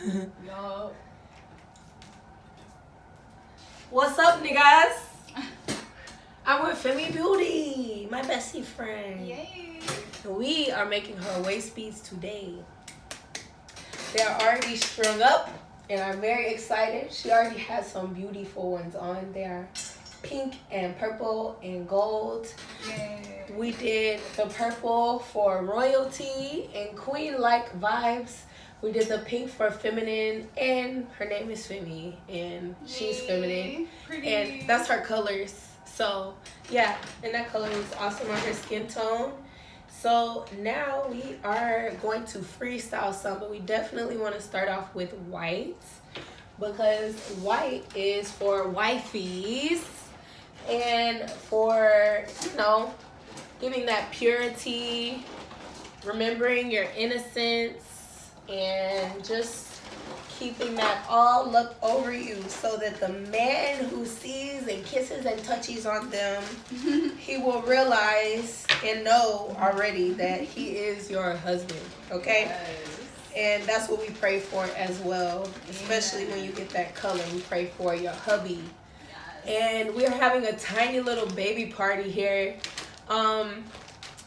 Yo. What's up, niggas? I'm with Femi Beauty, my bestie friend. Yay. We are making her waist beads today. They are already strung up, and I'm very excited. She already has some beautiful ones on. They are pink and purple and gold. Yay. We did the purple for royalty and queen-like vibes. We did the pink for feminine, and her name is Femi, and she's feminine. Pretty. And that's her colors. So, yeah, and that color was awesome on her skin tone. So now we are going to freestyle some, but we definitely want to start off with white because white is for wifeys and for, you know, giving that purity, remembering your innocence, and just keeping that all up over you so that the man who sees and kisses and touches on them, he will realize and know already that he is your husband, okay? Yes. And that's what we pray for as well, especially when you get that color. We pray for your hubby. Yes. And we're having a tiny little baby party here.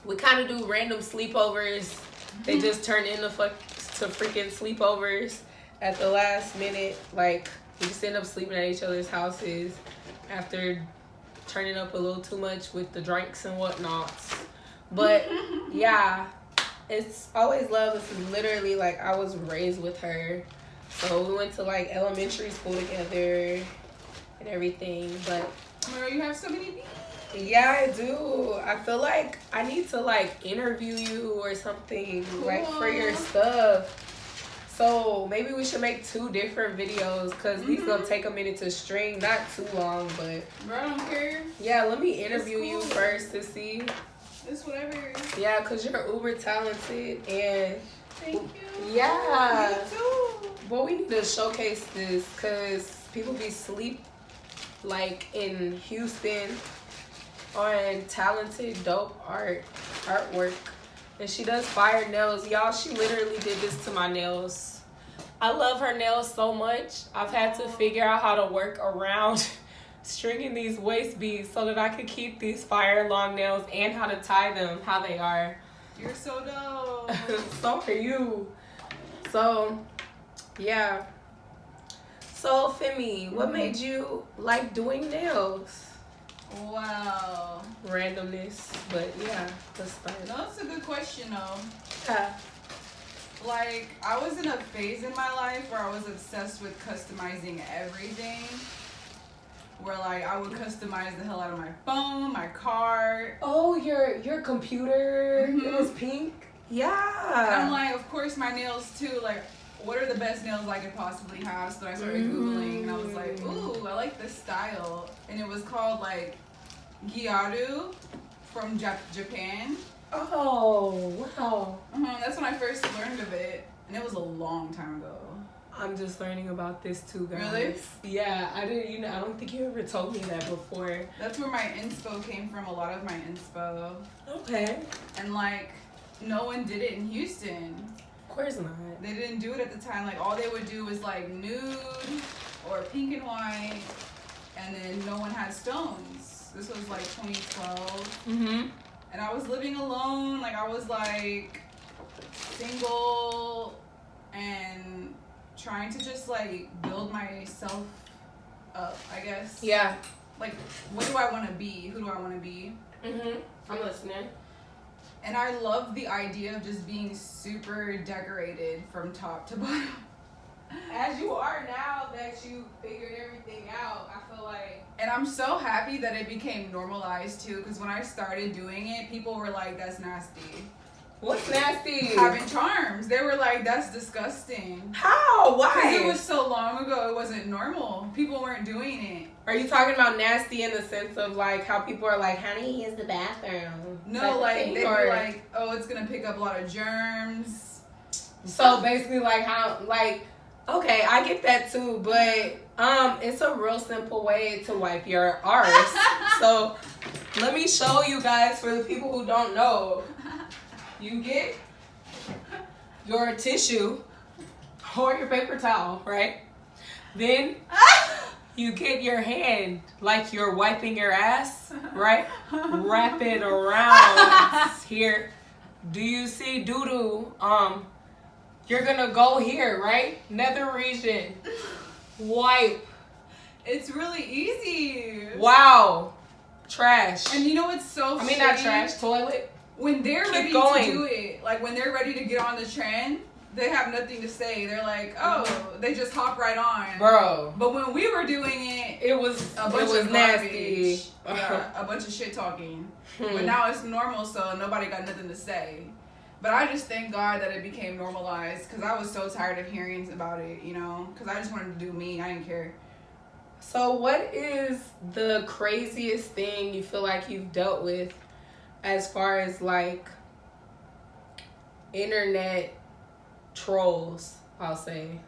We kind of do random sleepovers. They just turn into freaking sleepovers at the last minute. Like, we just end up sleeping at each other's houses after turning up a little too much with the drinks and whatnot. But yeah, it's always love. This is literally like I was raised with her. So we went to like elementary school together and everything. But Girl, you have so many beats. yeah, I do. I feel like I need to like interview you or something, like for your stuff. So maybe we should make 2 different videos because these gonna take a minute to string, not too long, but Bro, I don't care. yeah, let me interview It's you cool. first to see. It's whatever. Yeah, because you're uber talented and Thank you. yeah. You too. But we need to showcase this because people be sleep like in Houston on talented, dope artwork. And she does fire nails. Y'all, she literally did this to my nails. I love her nails so much. I've had to figure out how to work around stringing these waist beads so that I could keep these fire long nails and how to tie them how they are. You're so dope. So are you. So, yeah. So, Femi, what made you like doing nails? Wow. Randomness, but yeah, let's start. No, that's a good question though. Yeah. Like, I was in a phase in my life where I was obsessed with customizing everything. Where like I would customize the hell out of my phone, my car. Oh, your computer. Mhm. It was pink. Yeah. And I'm like, of course, my nails too. Like, what are the best nails I could possibly have? So I started Googling, and I was like, ooh, I like this style. And it was called like Gyaru from Japan. Oh, wow. That's when I first learned of it, and it was a long time ago. I'm just learning about this too, guys. Really? Yeah, I didn't. You know, I don't think you ever told me that before. That's where my inspo came from. A lot of my inspo, Okay. and like, no one did it in Houston. Of course not. They didn't do it at the time. Like, all they would do was like nude or pink and white, and then no one had stones. This was like 2012. Mhm. And I was living alone. Like, I was like single and trying to just like build myself up, I guess. Yeah. Like, what do I want to be? Who do I want to be? Mhm. I'm listening. And I love the idea of just being super decorated from top to bottom. As you are now that you figured everything out, I feel like. And I'm so happy that it became normalized too, because when I started doing it, people were like, that's nasty. What's nasty? Having charms. They were like, that's disgusting. How? Why? Because it was so long ago, it wasn't normal. People weren't doing it. Are you talking about nasty in the sense of like how people are like, honey, use the bathroom? No, like, they were like, oh, it's going to pick up a lot of germs. So basically like how, like, okay, I get that too, but it's a real simple way to wipe your arse. So let me show you guys for the people who don't know. You get your tissue or your paper towel, right? Then you get your hand like you're wiping your ass, right? Wrap it around here. Do you see doo-doo? You're gonna go here, right? Nether region. Wipe. It's really easy. Wow. Trash. And you know what's so I mean, not trash, toilet. When they're Keep ready going. to do it, like when they're ready to get on the trend, they have nothing to say. They're like, oh, they just hop right on. Bro. But when we were doing it, It was nasty. Yeah, a bunch of shit talking. But now it's normal, so nobody got nothing to say. But I just thank God that it became normalized, because I was so tired of hearing about it, you know? Because I just wanted to do me. I didn't care. So what is the craziest thing you feel like you've dealt with as far as like internet trolls, I'll say?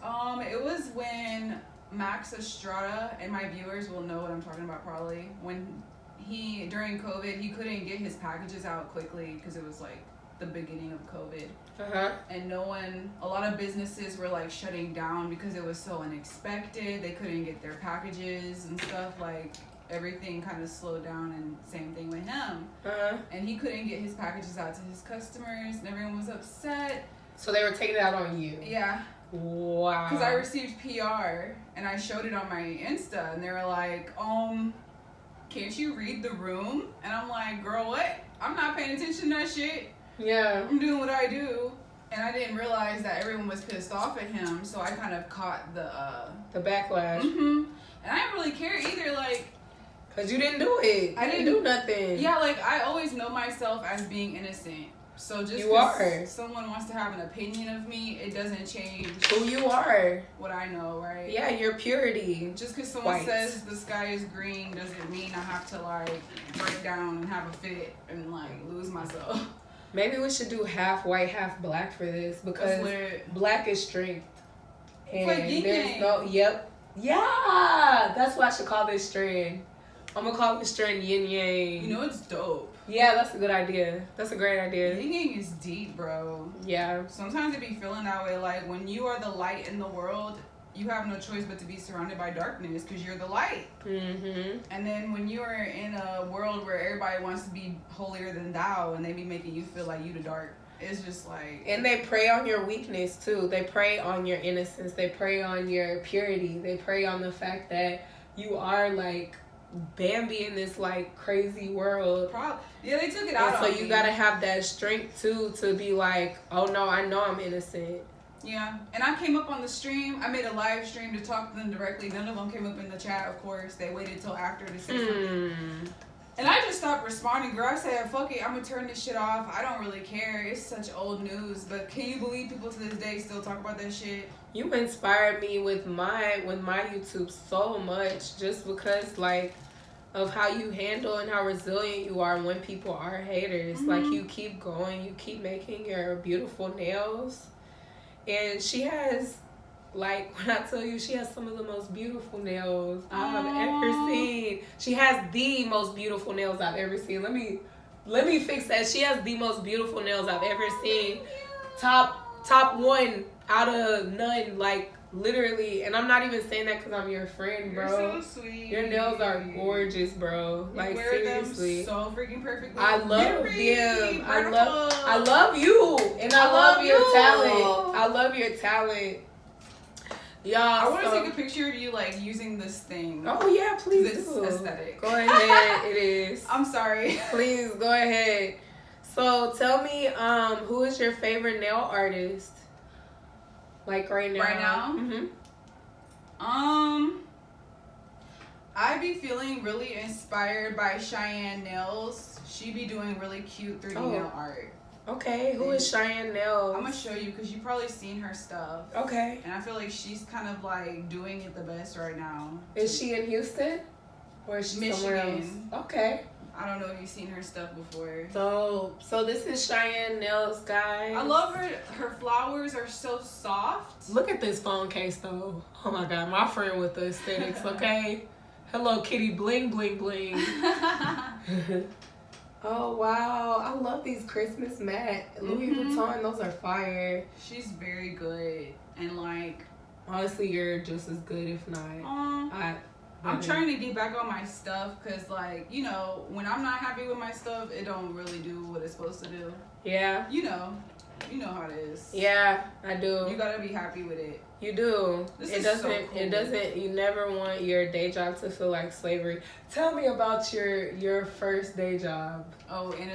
It was when Max Estrada, and my viewers will know what I'm talking about probably, when during COVID, he couldn't get his packages out quickly because it was like the beginning of COVID. And a lot of businesses were like shutting down because it was so unexpected. They couldn't get their packages and stuff. Like everything kind of slowed down, and same thing with him. And he couldn't get his packages out to his customers, and everyone was upset. So they were taking it out on you? Yeah. Wow. Because I received PR, and I showed it on my Insta, and they were like, can't you read the room? And I'm like, girl, what? I'm not paying attention to that shit. Yeah. I'm doing what I do. And I didn't realize that everyone was pissed off at him, so I kind of caught the backlash. And I didn't really care either, like, because you didn't do it. I didn't do nothing. Yeah, like, I always know myself as being innocent. So just because someone wants to have an opinion of me, it doesn't change who you are. What I know, right? Yeah, your purity. Just because someone says the sky is green doesn't mean I have to, like, break down and have a fit and, like, lose myself. Maybe we should do half white, half black for this, because black is strength. And it's like yin-yang. Yeah, that's what I should call this strand. I'm gonna call this strand yin yang. You know, it's dope. Yeah, that's a good idea. That's a great idea. Yin yang is deep, bro. Yeah. Sometimes it be feeling that way. Like, when you are the light in the world, you have no choice but to be surrounded by darkness because you're the light. And then when you are in a world where everybody wants to be holier than thou, and they be making you feel like you the dark, it's just like... And they prey on your weakness, too. They prey on your innocence. They prey on your purity. They prey on the fact that you are, like, Bambi in this, like, crazy world. Yeah, they took it out on me. So you gotta have that strength, too, to be like, oh, no, I know I'm innocent. Yeah, and I came up on the stream. I made a live stream to talk to them directly. None of them came up in the chat, of course. They waited till after to say something. And I just stopped responding, girl. I said, fuck it, I'm gonna turn this shit off. I don't really care. It's such old news. But can you believe people to this day still talk about that shit? You inspired me with my YouTube so much, just because, like, of how you handle and how resilient you are when people are haters. Like, you keep going. You keep making your beautiful nails. And she has, like, when I tell you, she has some of the most beautiful nails I've ever seen. She has the most beautiful nails I've ever seen. Let me fix that. She has the most beautiful nails I've ever seen. Top one out of none, like, literally. And I'm not even saying that because I'm your friend, bro. You're so sweet. Your nails are gorgeous, bro. You like, wear seriously. them so freaking perfectly. I love them. I love you. And I love your talent. I love your talent. Y'all, I want to take a picture of you, like, using this thing. Oh, yeah, please this do. Aesthetic. Go ahead. It is. I'm sorry. Please, go ahead. So, tell me, who is your favorite nail artist? Like, right now? Right now? I be feeling really inspired by Cheyenne Nails. She be doing really cute 3D nail art. Okay, who is Cheyenne Nails? I'm gonna show you because you've probably seen her stuff. Okay. And I feel like she's kind of like doing it the best right now. Is she in Houston? Or is she somewhere else? Okay. I don't know if you've seen her stuff before. So this is Cheyenne Nails, guys. I love her. Her flowers are so soft. Look at this phone case, though. Oh my God, my friend with the aesthetics, okay? Hello Kitty, bling, bling, bling. Oh wow, I love these Christmas mat Louis Vuitton. Those are fire. She's very good, and like honestly, you're just as good, if not. I'm trying to get back on my stuff because, like, you know, when I'm not happy with my stuff, it don't really do what it's supposed to do. Yeah. You know how it is. Yeah, I do. You gotta be happy with it. You do. It doesn't. So cool. It doesn't. You never want your day job to feel like slavery. Tell me about your first day job. Oh, and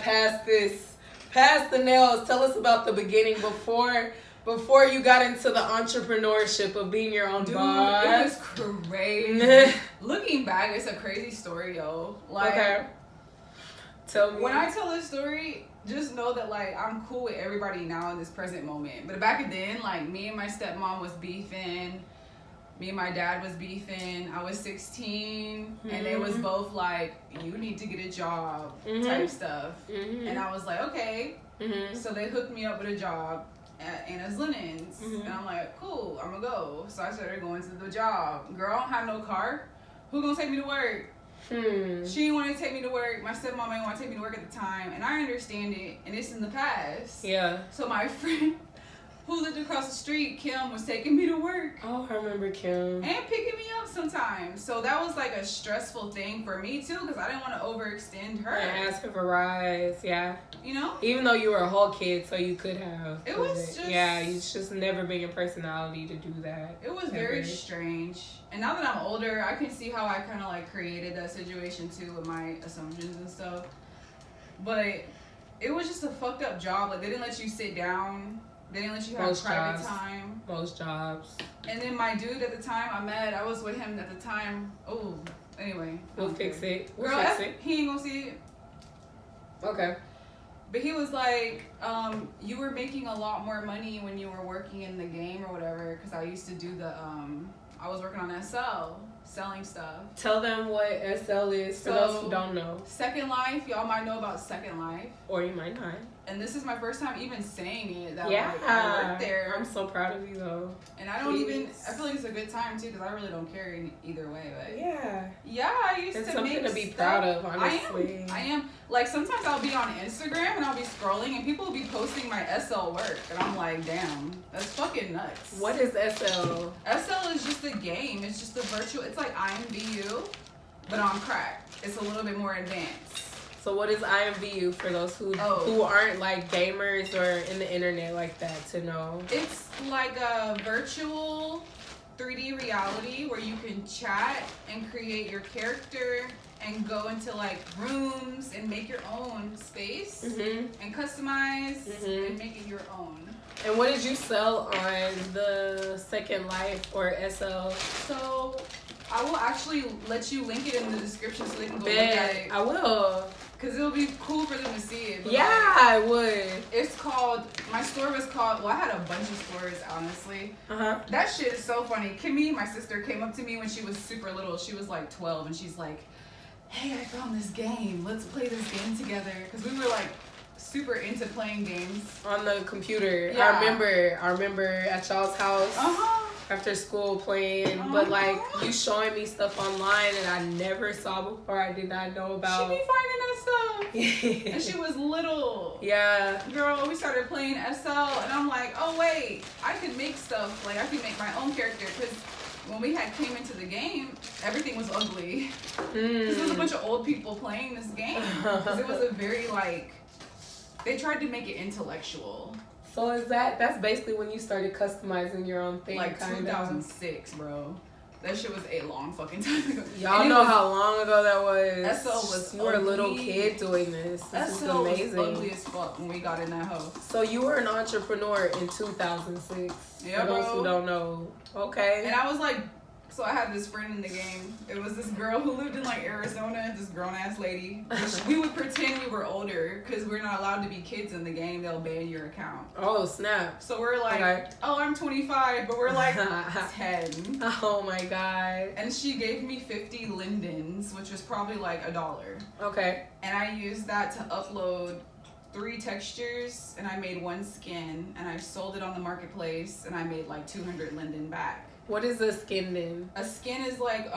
past the nails. Tell us about the beginning before you got into the entrepreneurship of being your own boss. It was crazy. Looking back, it's a crazy story, yo. Like, okay. Tell me. When I tell this story, just know that, like, I'm cool with everybody now in this present moment. But back then, like, me and my stepmom was beefing. Me and my dad was beefing. I was 16, and they was both like, you need to get a job type stuff. And I was like, okay. So they hooked me up with a job at Anna's Linens. And I'm like, cool, I'm gonna go. So I started going to the job. Girl, I don't have no car. Who gonna take me to work? She didn't want to take me to work. My stepmom didn't want to take me to work at the time. And I understand it. And it's in the past. Yeah. So my friend who lived across the street, Kim, was taking me to work. Oh, I remember Kim. And picking me up sometimes. So that was like a stressful thing for me too, because I didn't want to overextend her. And ask her for rides, yeah. You know? Even though you were a whole kid, so you could have. It was just... Yeah, it's just never been your personality to do that. It was very strange. And now that I'm older, I can see how I kind of like created that situation too with my assumptions and stuff. But it was just a fucked up job. Like, they didn't let you sit down. They didn't let you have private time. Most jobs. And then my dude at the time I was with him at the time. Oh, anyway. We'll fix it. Girl, he ain't gonna see it. Okay. But he was like, you were making a lot more money when you were working in the game or whatever. Because I used to do I was working on SL, selling stuff. Tell them what SL is for those who don't know. Second Life, y'all might know about Second Life. Or you might not. And this is my first time even saying it. That yeah. Like, I worked there. I'm so proud of you though. And I don't I feel like it's a good time too, because I really don't care either way. But yeah. Yeah, I used it's to something make to be stuff. proud of, honestly. I am. Like, sometimes I'll be on Instagram and I'll be scrolling and people will be posting my SL work. And I'm like, damn, that's fucking nuts. What is SL? SL is just a game. It's just a virtual, it's like IMVU, but on crack. It's a little bit more advanced. So what is IMVU for those who aren't like gamers or in the internet like that to know? It's like a virtual 3D reality where you can chat and create your character and go into like rooms and make your own space and customize and make it your own. And what did you sell on the Second Life or SL? So I will actually let you link it in the description so they can go look at it. I will. Because it'll be cool for them to see it. Yeah, like, I would. It's called, my store was called, well, I had a bunch of stores, honestly. That shit is so funny. Kimmy, my sister, came up to me when she was super little. She was like 12, and she's like, hey, I found this game. Let's play this game together. Because we were like super into playing games. On the computer. Yeah. I remember at y'all's house. After school playing, but like you showing me stuff online and I never saw before. I did not know about. She be finding that stuff. And she was little. Yeah. Girl, we started playing SL and I'm like, oh wait, I could make stuff. Like I could make my own character because when we had came into the game, everything was ugly. Because there was a bunch of old people playing this game. Because it was a very like, they tried to make it intellectual. So that's basically when you started customizing your own thing? Like 2006, bro. That shit was a long fucking time ago. Y'all know how long ago that was. SL was You were a little kid doing this. This is amazing. SL was ugly as fuck when we got in that house. So you were an entrepreneur in 2006. Yeah, for those who don't know. Okay. And I was like, so I had this friend in the game. It was this girl who lived in like Arizona, this grown ass lady. We would pretend we were older because we're not allowed to be kids in the game. They'll ban your account. Oh, snap. So we're like, oh, I'm 25, but we're like 10. Oh my God. And she gave me 50 lindens, which was probably like $1. Okay. And I used that to upload 3 textures and I made 1 skin and I sold it on the marketplace and I made like 200 linden back. What is a skin then? A skin is like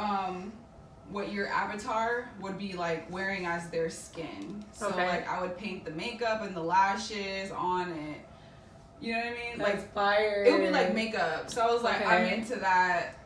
what your avatar would be like wearing as their skin. So like I would paint the makeup and the lashes on it. You know what I mean? That's like fire. It would be like makeup. So I was like, I'm into that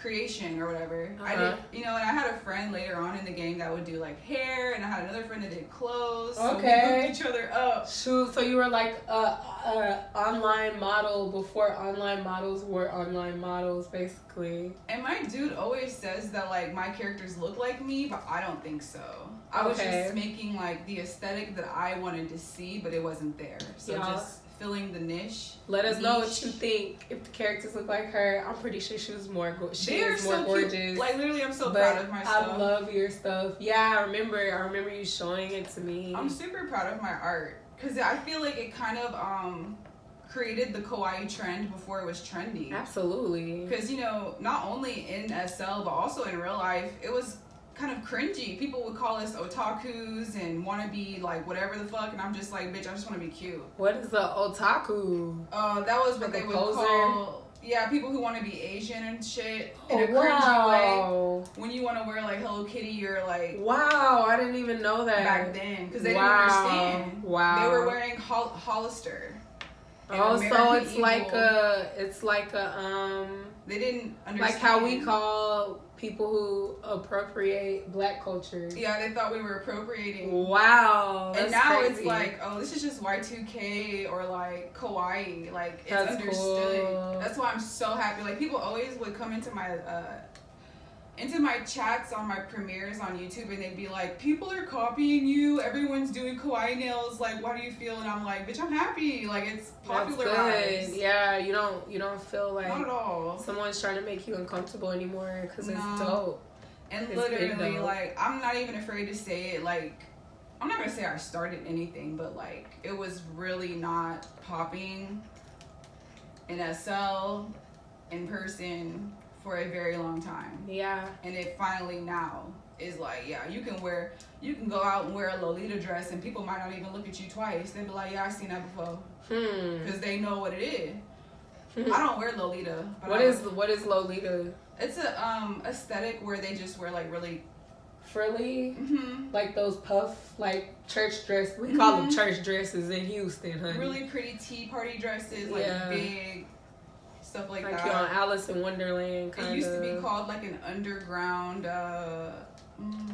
creation or whatever. I did, you know, and I had a friend later on in the game that would do like hair, and I had another friend that did clothes. So we hooked each other up. Shoot, so you were like a online model before online models were online models, basically. And my dude always says that like my characters look like me, but I don't think so. I was just making like the aesthetic that I wanted to see, but it wasn't there. So just filling the niche. Let us know what you think. If the characters look like her, I'm pretty sure she was more gorgeous. Like literally, I'm so proud of my stuff. I love your stuff. Yeah, I remember you showing it to me. I'm super proud of my art because I feel like it kind of created the kawaii trend before it was trendy. Absolutely. Because, you know, not only in SL but also in real life, it was kind of cringy. People would call us otakus and want to be like whatever the fuck, and I'm just like, bitch, I just want to be cute. What is the otaku? That was what they would call people who want to be Asian and shit in a cringy way. When you want to wear like Hello Kitty or like I didn't even know that back then because they didn't understand. They were wearing Hollister. Oh, so it's like a they didn't understand. Like how we call people who appropriate black culture. Yeah, they thought we were appropriating. Wow. And now crazy. It's like, oh, this is just Y2K or like kawaii. Like it's understood. Cool. That's why I'm so happy. Like people always would come into my chats on my premieres on YouTube, and they'd be like, people are copying you, everyone's doing kawaii nails, like what do you feel? And I'm like, bitch, I'm happy. Like it's popularized. That's good. Yeah, you don't feel like not at all someone's trying to make you uncomfortable anymore because it's dope. And it's literally like I'm not even afraid to say it. Like I'm not gonna say I started anything, but like it was really not popping in SL in person for a very long time. Yeah. And it finally now is like, yeah, you can go out and wear a Lolita dress and people might not even look at you twice. They'll be like, yeah, I've seen that before. Because they know what it is. I don't wear Lolita. But what is Lolita? It's a aesthetic where they just wear like really frilly, like those puff, like church dress. We call them church dresses in Houston, honey. Really pretty tea party dresses, like big. Stuff like that. Like on Alice in Wonderland, kind of. It used to be called like an underground,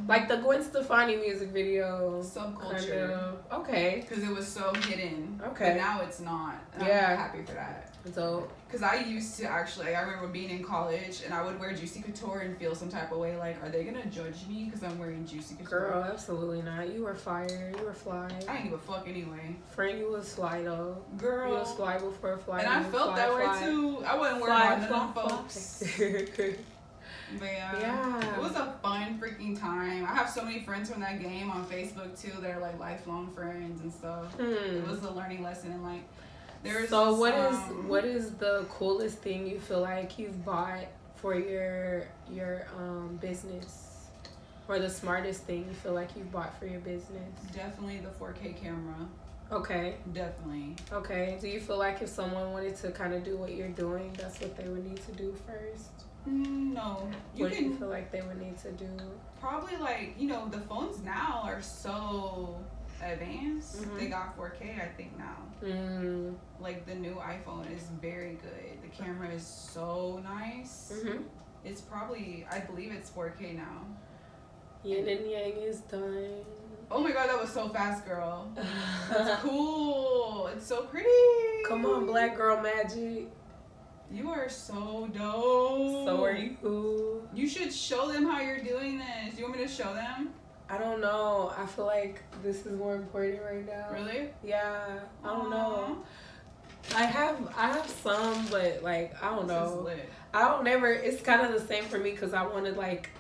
like the Gwen Stefani music video. Subculture. Kind of. Okay. Because it was so hidden. Okay. But now it's not. And I'm happy for that. So. Because I used to actually, I remember being in college and I would wear Juicy Couture and feel some type of way like, are they going to judge me because I'm wearing Juicy Couture? Girl, absolutely not. You were fire. You were fly. I didn't give a fuck anyway. Friend, you was fly though. Girl. You was fly before fly. And I felt that way too. I wasn't wearing none of them folks. But yeah, it was a fun freaking time. I have so many friends from that game on Facebook too. They're like lifelong friends and stuff. It was a learning lesson and like there's. So what is the coolest thing you feel like you've bought for your business, or the smartest thing you feel like you've bought for your business? Definitely the 4K camera. Okay. Definitely. Okay. Do you feel like if someone wanted to kind of do what you're doing, that's what they would need to do first? No. What do you feel like they would need to do? Probably like, you know, the phones now are so advanced. They got 4K, I think, now. Like the new iPhone is very good. The camera is so nice. It's probably, I believe it's 4K now. Yin and Yang is done. Oh my god, that was so fast, girl. That's cool. It's so pretty. Come on, Black Girl Magic. You are so dope. So are you. You should show them how you're doing this. You want me to show them? I don't know. I feel like this is more important right now. Really? Yeah. I don't know. I have some, but like I don't know. This is lit. I don't ever. It's kind of the same for me because I want to like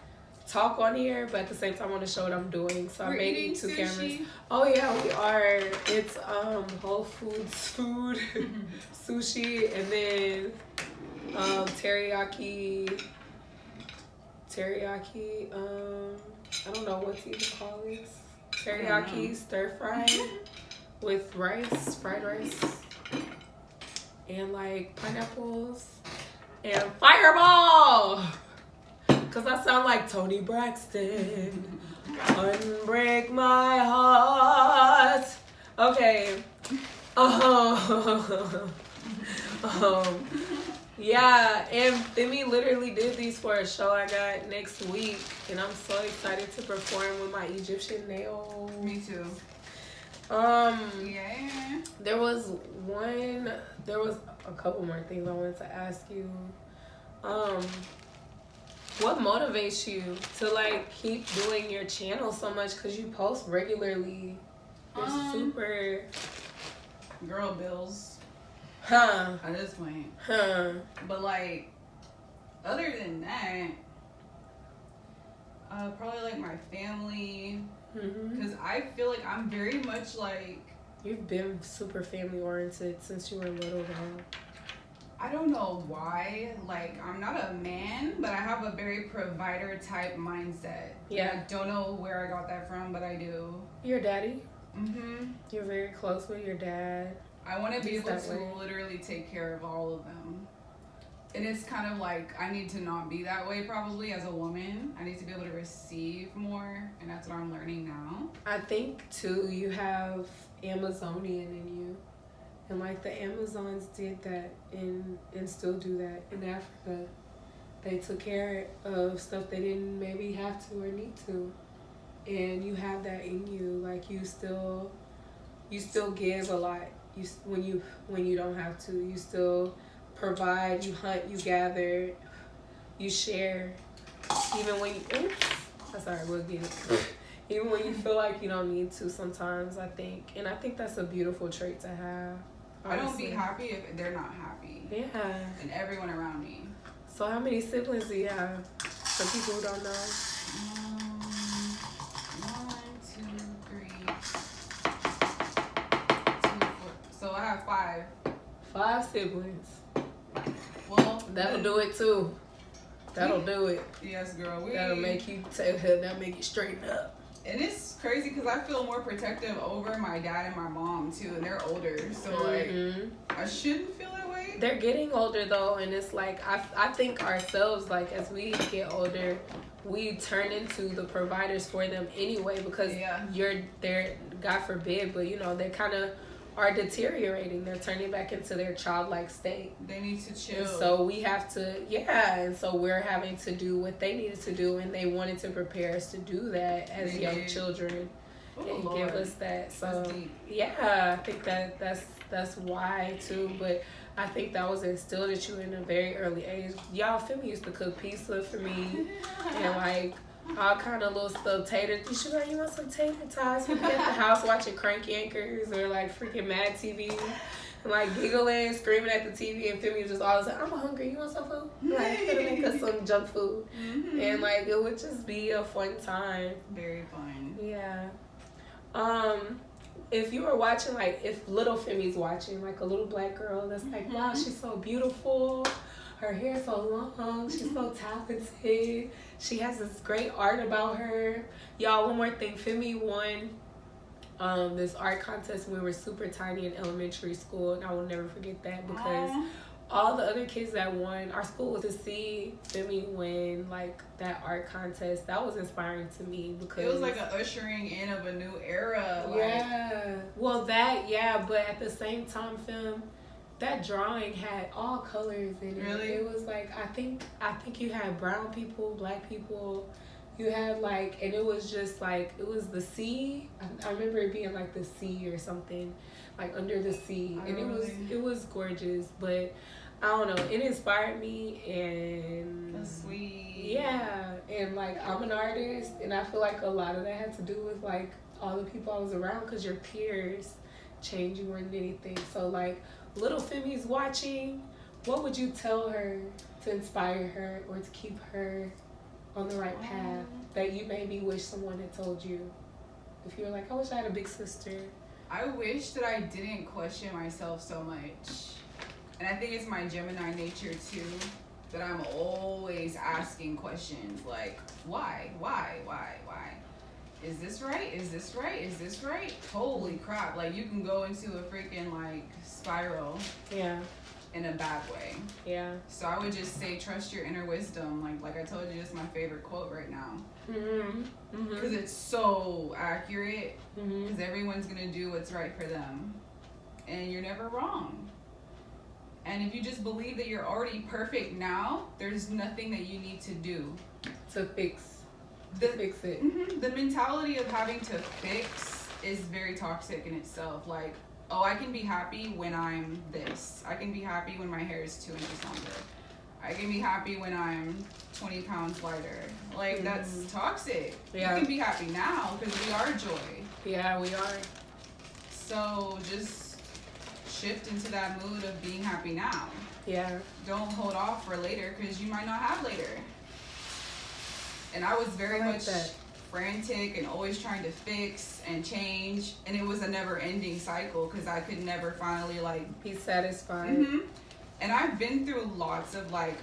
talk on here, but at the same time I want to show what I'm doing. So I made 2 cameras. Oh yeah, we are. It's Whole Foods food, sushi, and then teriyaki. I don't know what to even call this. Teriyaki stir fry with rice, fried rice, and like pineapples and fireball. Cause I sound like Tony Braxton. Unbreak my heart. Okay. Yeah, and Femi literally did these for a show I got next week, and I'm so excited to perform with my Egyptian nails. Me too. Yeah. There was a couple more things I wanted to ask you. What motivates you to like keep doing your channel so much? Cause you post regularly. You're super girl bills. Huh. At this point. Huh. But like, other than that, probably like my family. Because I feel like I'm very much like... You've been super family oriented since you were little, though. I don't know why. Like, I'm not a man, but I have a very provider type mindset. Yeah. I don't know where I got that from, but I do. Your daddy? Mm-hmm. You're very close with your dad. I want to be able to literally take care of all of them. And it's kind of like, I need to not be that way probably as a woman. I need to be able to receive more, and that's what I'm learning now. I think, too, you have Amazonian in you. And, like, the Amazons did that and still do that in Africa. They took care of stuff they didn't maybe have to or need to. And you have that in you. Like, you still give a lot. When you don't have to. You still provide, you hunt, you gather, you share. Even when you... Oops. Sorry, we'll get it. Even when you feel like you don't need to sometimes, I think. And I think that's a beautiful trait to have. Honestly. I don't be happy if they're not happy. Yeah. And everyone around me. So how many siblings do you have? For people who don't know. 1, 2, 3, 2, 4. So I have 5. 5 siblings. Well, that'll do it too. That'll do it. Yes, girl. That'll make you that'll make you straighten up. And it's crazy because I feel more protective over my dad and my mom too, and they're older, so like I shouldn't feel that way. They're getting older though, and it's like I think ourselves, like as we get older, we turn into the providers for them anyway, because they're, God forbid, but you know, they kind of are deteriorating. They're turning back into their childlike state. They need to chill. And so we have to, and so we're having to do what they needed to do, and they wanted to prepare us to do that as young children. And give us that. So I think that's why too. But I think that was instilled at you in a very early age. Y'all, Femi used to cook pizza for me, and like all kind of little stuff. You want some tater tots? We'd be at the house watching Crank Yankers or like freaking Mad TV, and like giggling, screaming at the TV, and Femi was just always like, "I'm hungry. You want some food?" Like, gonna make us some junk food, and like it would just be a fun time. Very fun. Yeah. If you were watching, like, if little Femi's watching, like a little black girl that's like, wow, she's so beautiful, her hair's so long, she's so talented, she has this great art about her. Y'all, one more thing, Femi won this art contest when we were super tiny in elementary school, and I will never forget that, because all the other kids that won, our school was to see Femi win like that art contest. That was inspiring to me, because it was like an ushering in of a new era. Well, but at the same time, that drawing had all colors in it. Really? It was like I think you had brown people, black people. You had like, and it was just like, it was the sea. I remember it being like the sea or something, like under the sea, and it was gorgeous. But I don't know, it inspired me, and that's sweet. Yeah, and like I'm an artist, and I feel like a lot of that had to do with like all the people I was around, because your peers change you more than anything. So like little Femi's watching, what would you tell her to inspire her or to keep her on the right path that you maybe wish someone had told you? If you were like, I wish I had a big sister. I wish that I didn't question myself so much. And I think it's my Gemini nature too, that I'm always asking questions like, why? Is this right? Is this right? Is this right? Holy crap. Like, you can go into a freaking like spiral. Yeah. in a bad way. Yeah. So I would just say, trust your inner wisdom. Like I told you, it's my favorite quote right now. Because it's so accurate. Because everyone's going to do what's right for them. And you're never wrong. And if you just believe that you're already perfect now, there's nothing that you need to do to fix it. The mentality of having to fix is very toxic in itself. Like, oh, I can be happy when I'm this. I can be happy when my hair is 2 inches longer. I can be happy when I'm 20 pounds lighter. Like, that's toxic. Yeah. You can be happy now because we are joy. Yeah, we are. So just shift into that mood of being happy now. Yeah. Don't hold off for later because you might not have later. And I was very much frantic and always trying to fix and change, and it was a never-ending cycle because I could never finally like be satisfied. And I've been through lots of like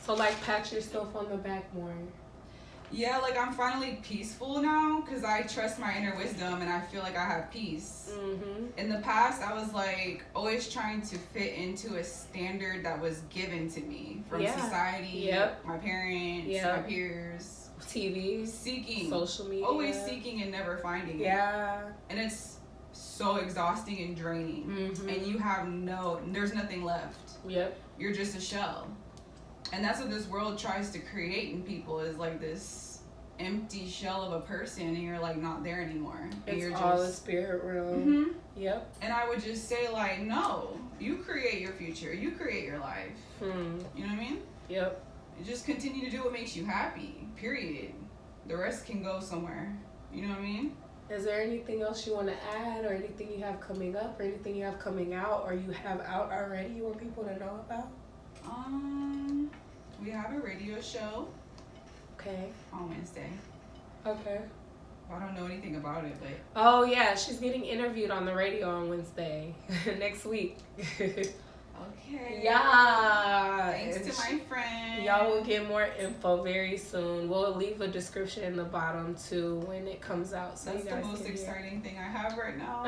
so like pat yourself on the back more. Yeah, like I'm finally peaceful now because I trust my inner wisdom and I feel like I have peace. In the past, I was like always trying to fit into a standard that was given to me from society, my parents, my peers, TV, seeking, social media, always seeking and never finding it. And it's so exhausting and draining, and you have there's nothing left. You're just a shell. And that's what this world tries to create in people, is like this empty shell of a person, and you're like not there anymore. And it's you're all the spirit realm. And I would just say like, no, you create your future, you create your life. You know what I mean? You just continue to do what makes you happy, period. The rest can go somewhere. You know what I mean? Is there anything else you want to add, or anything you have coming up, or anything you have coming out, or you have out already you want people to know about? We have a radio show. On Wednesday. I don't know anything about it, but oh yeah, she's getting interviewed on the radio on Wednesday next week. Yeah. Thanks to my friend. Y'all will get more info very soon. We'll leave a description in the bottom too when it comes out. So that's the most exciting thing I have right now.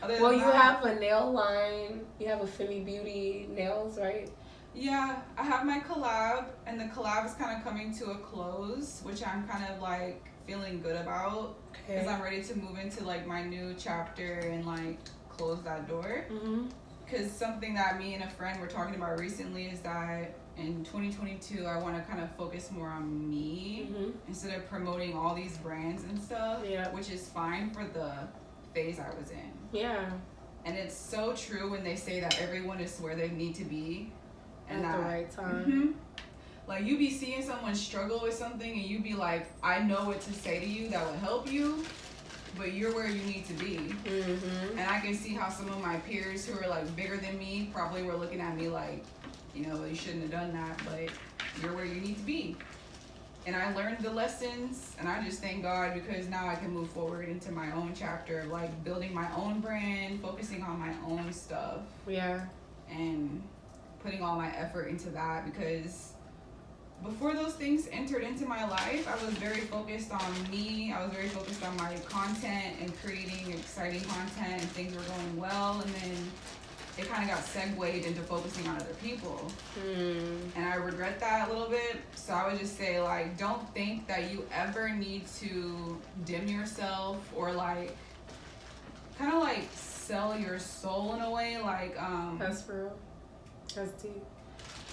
Well, you have a nail line. You have a Femi Beauty nails, right? Yeah, I have my collab, and the collab is kind of coming to a close, which I'm kind of like feeling good about because I'm ready to move into like my new chapter and like close that door. Because something that me and a friend were talking about recently is that in 2022 I want to kind of focus more on me instead of promoting all these brands and stuff, which is fine for the phase I was in. And it's so true when they say that everyone is where they need to be at the right time. Like, you be seeing someone struggle with something and you be like, I know what to say to you that will help you, but you're where you need to be. And I can see how some of my peers who are like bigger than me probably were looking at me like, you know, you shouldn't have done that, but you're where you need to be. And I learned the lessons, and I just thank God because now I can move forward into my own chapter of like building my own brand, focusing on my own stuff. And putting all my effort into that, because before those things entered into my life, I was very focused on me. I was very focused on my content and creating exciting content, and things were going well, and then it kind of got segued into focusing on other people. And I regret that a little bit. So I would just say, like, don't think that you ever need to dim yourself or like kind of like sell your soul in a way, like that's real. That's deep.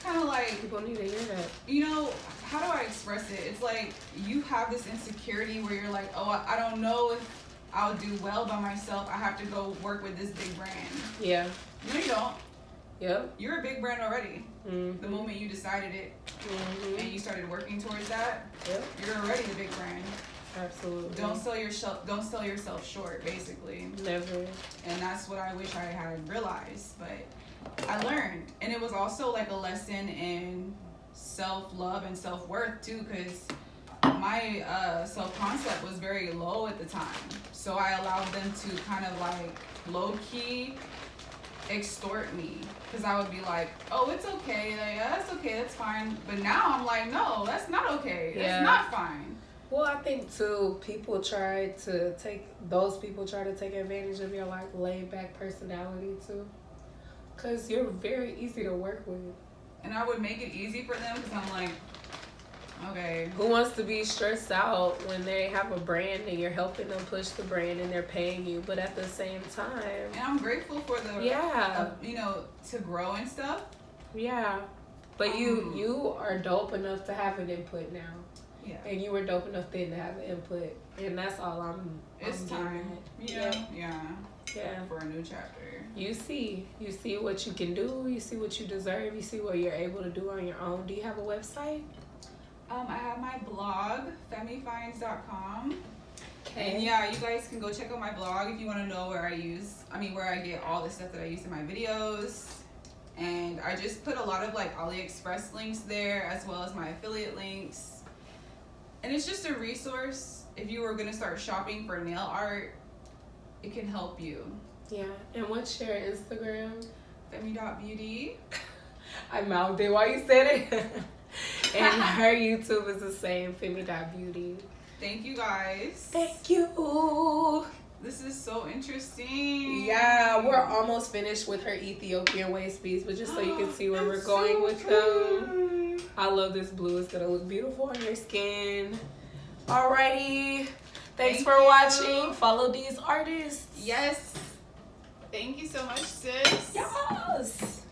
Kind of like, people need to hear that. You know, how do I express it? It's like you have this insecurity where you're like, oh, I don't know if I'll do well by myself. I have to go work with this big brand. No, you don't. You're a big brand already. The moment you decided it and you started working towards that, you're already the big brand. Absolutely. Don't sell yourself short, basically. Never. And that's what I wish I had realized, but I learned. And it was also like a lesson in self-love and self-worth too, because my self-concept was very low at the time. So I allowed them to kind of like low-key extort me, because I would be like, oh, it's okay, like, yeah, that's okay, that's fine. But now I'm like, no, that's not okay. That's not fine. Well, I think too, people try to take advantage of your like laid back personality too. Because you're very easy to work with. And I would make it easy for them because I'm like, okay. Who wants to be stressed out when they have a brand and you're helping them push the brand and they're paying you, but at the same time. And I'm grateful for the, you know, to grow and stuff. Yeah. But you are dope enough to have an input now. Yeah. And you were dope enough then to have an input. And that's all It's time. Yeah. For a new chapter. You see what you can do. You see what you deserve. You see what you're able to do on your own. Do you have a website? I have my blog, femifines.com. Okay. And yeah, you guys can go check out my blog if you want to know where I get all the stuff that I use in my videos. And I just put a lot of like AliExpress links there as well as my affiliate links. And it's just a resource if you were going to start shopping for nail art. It can help you. Yeah. And what's your Instagram? Femi.beauty. I mouthed it while you said it. And her YouTube is the same, Femi.beauty. Thank you guys. Thank you. This is so interesting. Yeah, we're almost finished with her Ethiopian waist beads, but just so you can see where we're going with them. I love this blue. It's going to look beautiful on your skin. Alrighty. Thanks for watching. Follow these artists. Yes. Thank you so much, sis. Yes.